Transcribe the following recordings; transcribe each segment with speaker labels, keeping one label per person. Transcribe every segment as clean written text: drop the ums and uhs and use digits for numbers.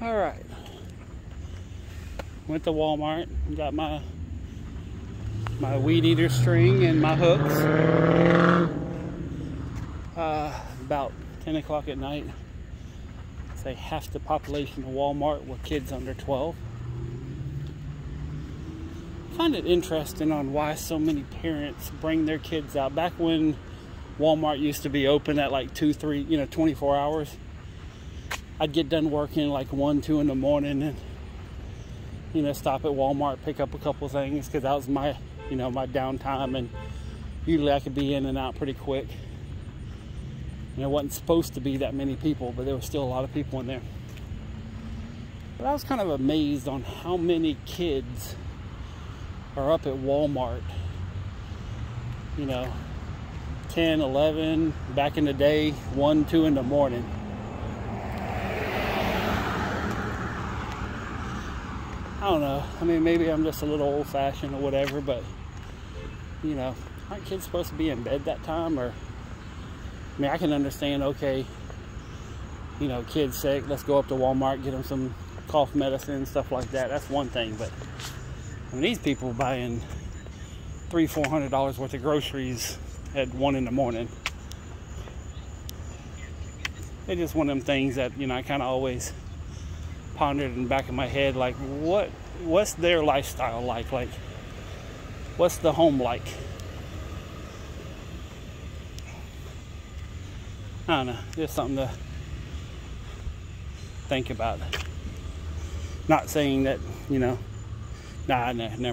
Speaker 1: All right. Went to Walmart and got my weed eater string and my hooks. About 10 o'clock at night. Say half the population of Walmart were kids under 12. I find it interesting on why so many parents bring their kids out. Back when Walmart used to be open at like 24 hours. I'd get done working like 1, 2 in the morning and, stop at Walmart, pick up a couple things because that was my, my downtime, and usually I could be in and out pretty quick. And it wasn't supposed to be that many people, but there were still a lot of people in there. But I was kind of amazed on how many kids are up at Walmart, 10, 11, back in the day, 1, 2 in the morning. I don't know. I mean, maybe I'm just a little old-fashioned or whatever, but, aren't kids supposed to be in bed that time? Or, I mean, I can understand, okay, kids sick, let's go up to Walmart, get them some cough medicine, stuff like that. That's one thing, but I mean, these people buying $300-400 worth of groceries at 1 in the morning. It's just one of them things that, I kind of always pondered in the back of my head, like, what's their lifestyle like? Like, what's the home like? I don't know, just something to think about. Not saying that, never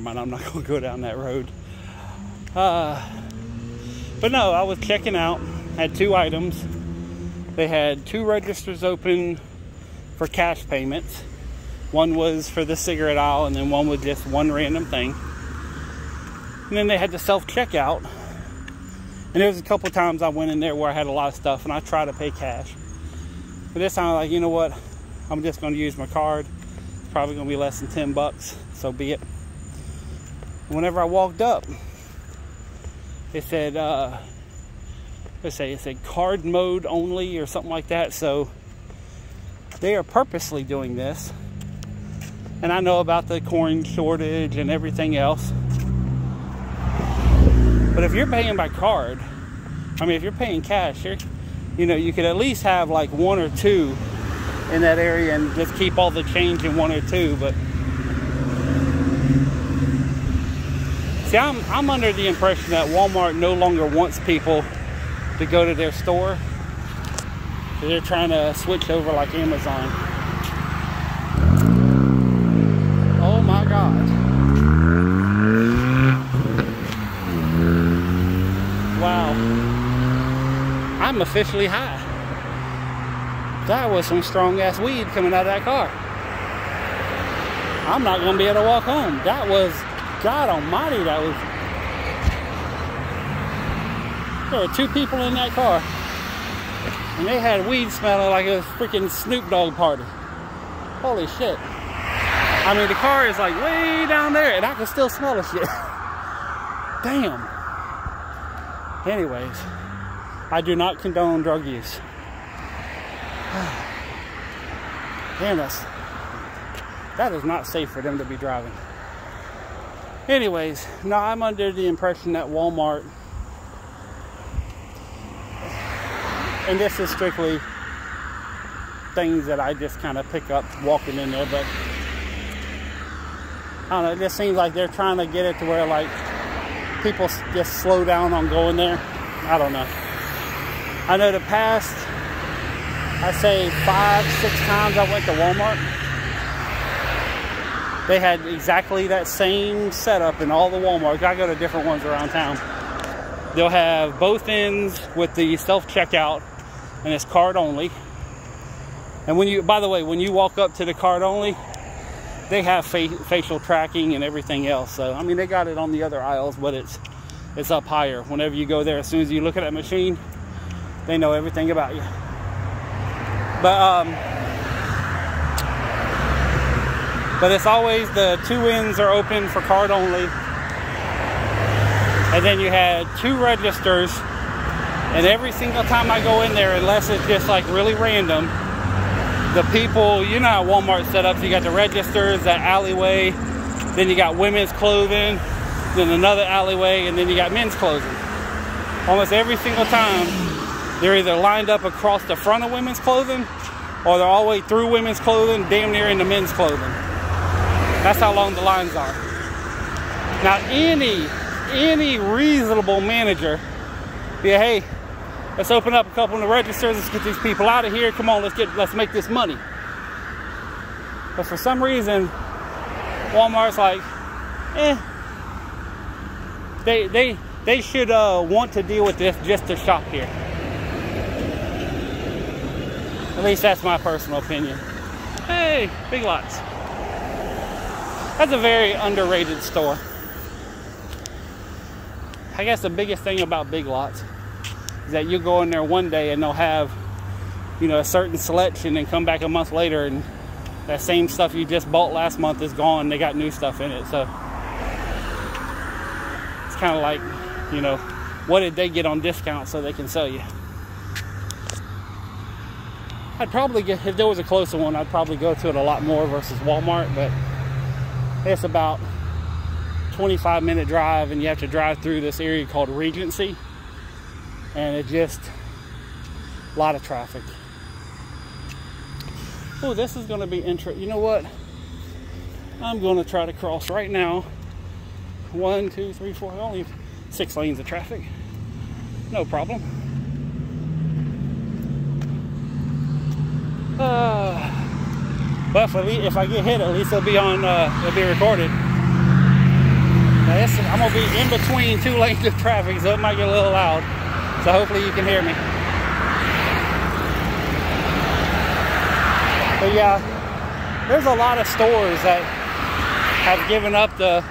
Speaker 1: mind, I'm not going to go down that road. But no, I was checking out, had 2 items. They had 2 registers open for cash payments. One was for the cigarette aisle, and then one was just one random thing. And then they had the self-checkout. And there was a couple times I went in there where I had a lot of stuff, and I tried to pay cash. But this time I was like, you know what? I'm just going to use my card. It's probably going to be less than $10, so be it. Whenever I walked up, it said, it said card mode only or something like that. So they are purposely doing this. And I know about the corn shortage and everything else. But if you're paying by card, I mean, if you're paying cash, you could at least have like 1 or 2 in that area and just keep all the change in 1 or 2. But see, I'm under the impression that Walmart no longer wants people to go to their store. So they're trying to switch over like Amazon. Oh my God. Wow. I'm officially high. That was some strong ass weed coming out of that car. I'm not going to be able to walk home. That was, God almighty, that was. There were 2 people in that car. And they had weed smelling like a freaking Snoop Dogg party. Holy shit. I mean, the car is like way down there and I can still smell the shit. Damn. Anyways, I do not condone drug use. Damn, that is not safe for them to be driving. Anyways, no, I'm under the impression that Walmart, and this is strictly things that I just kind of pick up walking in there, but I don't know, it just seems like they're trying to get it to where like people just slow down on going there. I don't know. I know the past, I say 5-6 times I went to Walmart, they had exactly that same setup in all the Walmarts. I go to different ones around town. They'll have both ends with the self-checkout, and it's card only. And when you, by the way, when you walk up to the card only, they have facial tracking and everything else. So, I mean, they got it on the other aisles, but it's up higher. Whenever you go there, as soon as you look at that machine, they know everything about you. But it's always the 2 ends are open for card only. And then you had 2 registers. And every single time I go in there, unless it's just like really random, the people, you know how Walmart set up, so you got the registers, that alleyway, then you got women's clothing, then another alleyway, and then you got men's clothing. Almost every single time, they're either lined up across the front of women's clothing, or they're all the way through women's clothing, damn near into men's clothing. That's how long the lines are. Now, any reasonable manager, yeah, hey, let's open up a couple of the registers, let's get these people out of here, come on, let's make this money. But for some reason, Walmart's like, they should want to deal with this just to shop here. At least that's my personal opinion. Hey, Big Lots. That's a very underrated store. I guess the biggest thing about Big Lots is that you go in there one day and they'll have, you know, a certain selection, and come back a month later and that same stuff you just bought last month is gone. They got new stuff in it. So it's kind of like, you know, what did they get on discount so they can sell you? I'd probably get, if there was a closer one, I'd probably go to it a lot more versus Walmart, but it's about 25-minute drive, and you have to drive through this area called Regency, and it just a lot of traffic. Oh, this is going to be interesting. You know what? I'm going to try to cross right now. 1, 2, 3, 4, only 6 lanes of traffic. No problem. But if I get hit, at least it'll be on. It'll be recorded. I'm gonna be in between 2 lanes of traffic, so it might get a little loud. So hopefully you can hear me. But yeah, there's a lot of stores that have given up the,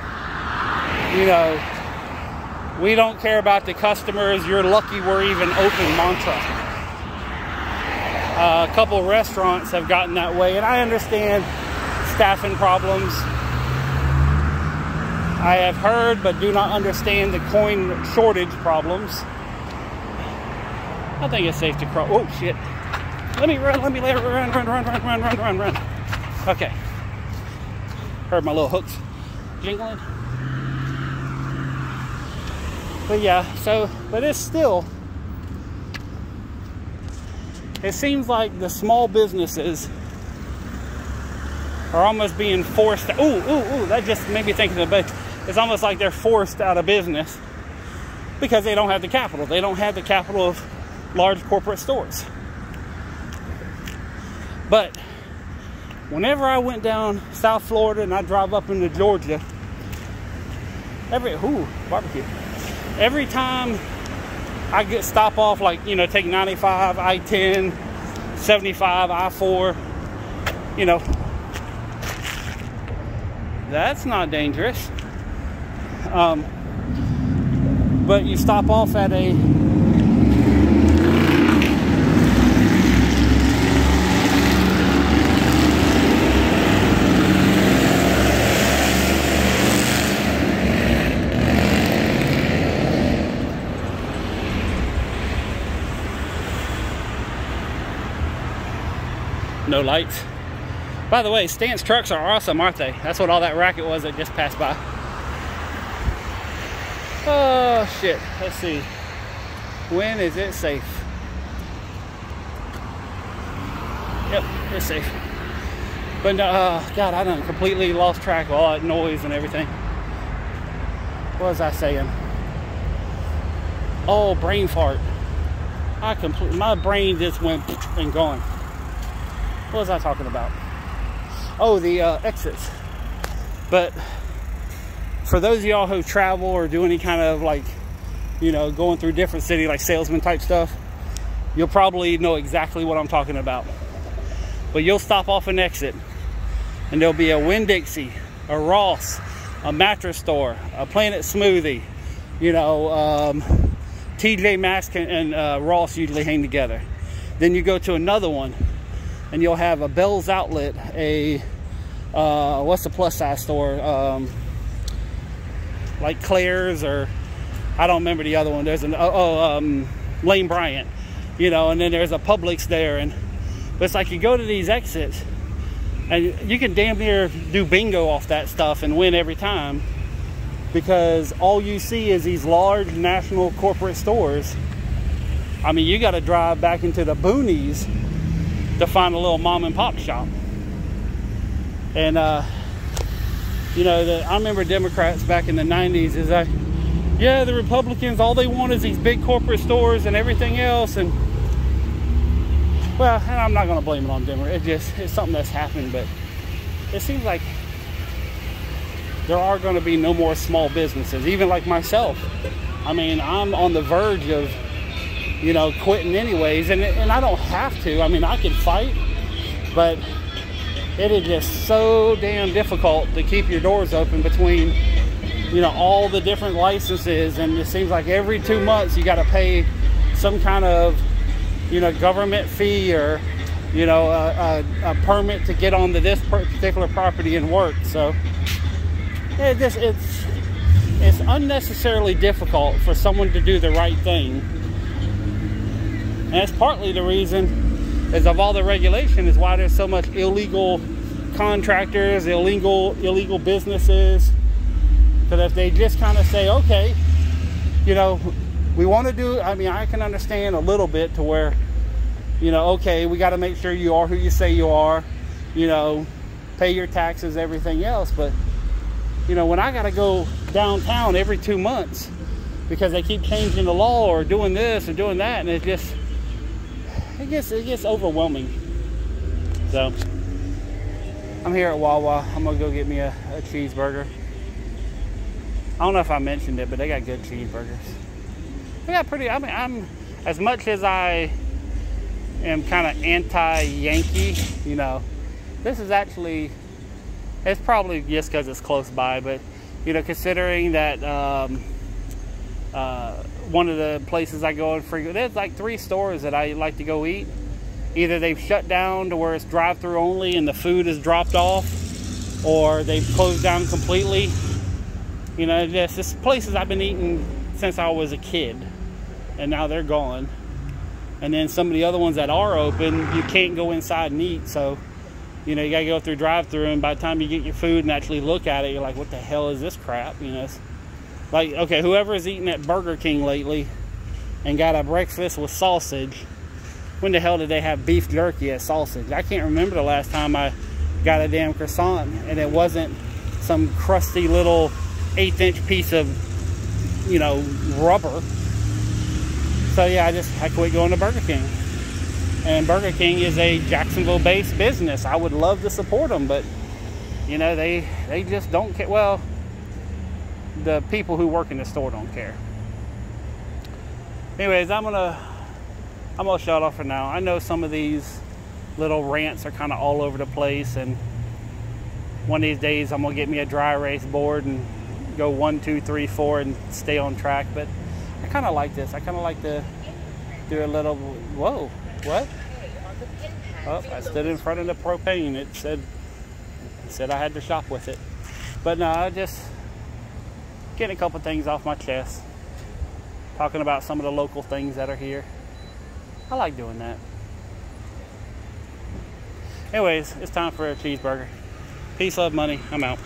Speaker 1: you know, we don't care about the customers, you're lucky we're even open mantra. A couple restaurants have gotten that way, and I understand staffing problems. I have heard but do not understand the coin shortage problems. I think it's safe to cross. Oh shit. Let me run. Okay. Heard my little hooks jingling. But yeah, but it's still, it seems like the small businesses are almost being forced. Ooh, that just made me think of it. It's almost like they're forced out of business because they don't have the capital. They don't have the capital of large corporate stores. But whenever I went down South Florida and I drive up into Georgia, barbecue. Every time I get stop off, like, you know, take 95, I-10, 75, I-4, you know, that's not dangerous. But you stop off at a no lights. By the way, Stance trucks are awesome, aren't they? That's what all that racket was that just passed by. Oh shit, let's see. When is it safe? Yep, it's safe. But God, I done completely lost track of all that noise and everything. What was I saying? Oh, brain fart. My brain just went and gone. What was I talking about? Oh, the exits. But for those of y'all who travel or do any kind of, like, you know, going through different cities, like salesman type stuff, you'll probably know exactly what I'm talking about. But you'll stop off an exit and there'll be a Winn-Dixie, a Ross, a mattress store, a Planet Smoothie, you know, TJ Maxx and Ross usually hang together. Then you go to another one and you'll have a Bell's Outlet, a what's the plus size store, like Claire's, or I don't remember the other one. There's an Lane Bryant, you know, and then there's a Publix there, and But it's like you go to these exits and you can damn near do bingo off that stuff and win every time, because all you see is these large national corporate stores. I mean, you got to drive back into the boonies to find a little mom and pop shop. And you know, I remember Democrats back in the 90s is like, yeah, the Republicans, all they want is these big corporate stores and everything else. And well, and I'm not going to blame it on Democrats. It's something that's happened, but it seems like there are going to be no more small businesses, even like myself. I mean, I'm on the verge of, you know, quitting anyways, and I don't have to. I mean, I can fight, but it is just so damn difficult to keep your doors open between, you know, all the different licenses, and it seems like every 2 months you got to pay some kind of, you know, government fee, or, you know, a permit to get onto this particular property and work. So it's unnecessarily difficult for someone to do the right thing, and that's partly the reason is of all the regulation is why there's so much illegal contractors, illegal businesses. Because if they just kind of say, okay, you know, we want to do, I mean, I can understand a little bit to where, you know, okay, we got to make sure you are who you say you are, you know, pay your taxes, everything else. But, you know, when I got to go downtown every 2 months because they keep changing the law or doing this or doing that, and it gets overwhelming. So I'm here at Wawa. I'm gonna go get me a cheeseburger. I don't know if I mentioned it, but they got good cheeseburgers. They got pretty, I mean, I'm, as much as I am kind of anti-Yankee, you know, this is actually, it's probably just because it's close by, but, you know, considering that one of the places I go and frequent, there's like 3 stores that I like to go eat. Either they've shut down to where it's drive-through only and the food is dropped off, or they've closed down completely. You know, just places I've been eating since I was a kid, and now they're gone. And then some of the other ones that are open, you can't go inside and eat. So, you know, you gotta go through drive-through, and by the time you get your food and actually look at it, you're like, what the hell is this crap? You know, it's like, okay, whoever's eating at Burger King lately and got a breakfast with sausage, when the hell did they have beef jerky as sausage? I can't remember the last time I got a damn croissant and it wasn't some crusty little 1/8-inch piece of, you know, rubber. So yeah, I quit going to Burger King. And Burger King is a Jacksonville-based business. I would love to support them, but, you know, they just don't care. Well, the people who work in the store don't care. Anyways, I'm gonna shut off for now. I know some of these little rants are kind of all over the place, and one of these days I'm gonna get me a dry erase board and go 1, 2, 3, 4 and stay on track. But I kind of like this. I kind of like to do a little. Whoa, what? Oh, I stood in front of the propane. It said I had to shop with it. But no, I just getting a couple things off my chest, talking about some of the local things that are here. I like doing that. Anyways, it's time for a cheeseburger. Peace, love, money. I'm out.